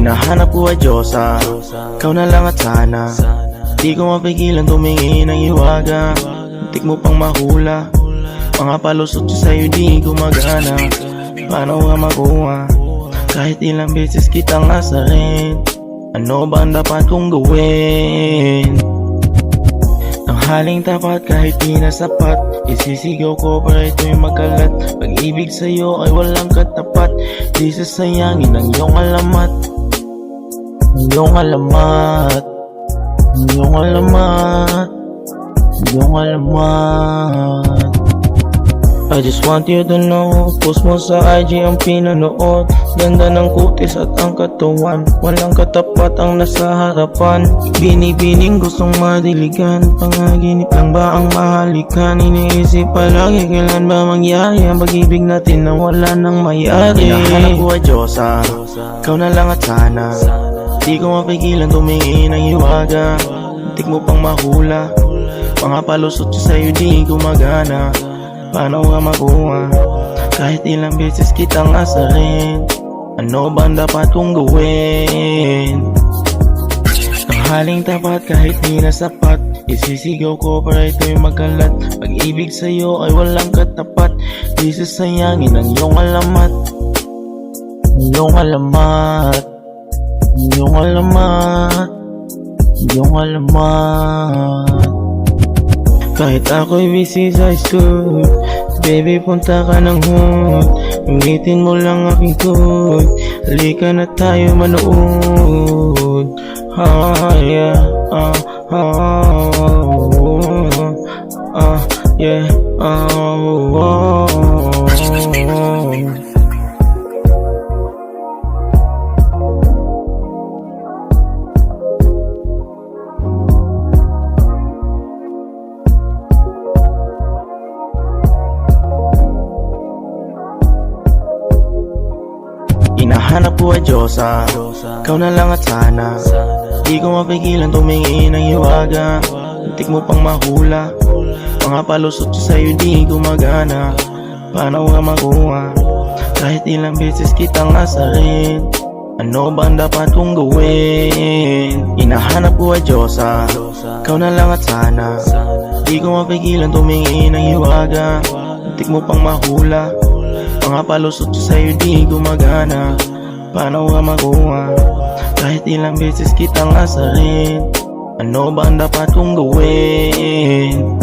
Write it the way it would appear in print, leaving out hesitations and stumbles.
Hinahanap ko ay Diyosa, ikaw na lang at sana. Di ko mapigilan tumingin ng iwaga. Muntik mo pang mahula, mga palusot ko sa'yo di gumagana. Paano nga makuha, kahit ilang beses kitang asarin? Ano ba ang dapat kong gawin? Tanghaling tapat kahit di na sapat, isisigaw ko para ito'y magkalat. Pag-ibig sa'yo ay walang katapat, di sasayangin ang iyong alamat. Iyong alamat, iyong alamat, iyong alamat. I just want you to know, post mo sa IG ang pinanood. Ganda ng kutis at ang katawan, walang katapat ang nasa harapan. Binibining gustong madiligan, pangaginip lang ba ang mahalikan? Iniisip palagi kailan ba mangyari ang pag-ibig natin na wala nang mayari. Hinahanap ko ay Diyosa, ikaw na lang at sana. Di ko mapigilan tumingin ng iwaga. Muntik mo pang mahula, mga palusot ko sa'yo di gumagana. Paano nga makuha, kahit ilang beses kitang asarin? Ano ba ang dapat kong gawin? Tanghaling tapat kahit di na sapat, isisigaw ko para ito'y magkalat. Pag-ibig sa'yo ay walang katapat, di sasayangin ang iyong alamat. Iyong alamat, iyong alamat, iyong alamat. Kahit ako'y busy sa school, baby punta ka ng hood. Ingitin mo lang aking food, halika na tayo manood. Yeah, yeah, Hinahanap ko ay Diyosa, ikaw na lang at sana. Di ko mapigilan tumingin ng iwaga. Muntik mo pang mahula, mga palusot ko sa'yo di gumagana. Paano nga makuha, kahit ilang beses kitang asarin? Ano ba ang dapat kong gawin? Hinahanap ko ay Diyosa, ikaw na lang at sana. Di ko mapigilan tumingin ng iwaga. Muntik mo pang mahula, mga palusot ko sa'yo di gumagana. Paano nga makuha, kahit ilang beses kitang asarin? Ano ba ang dapat kong gawin?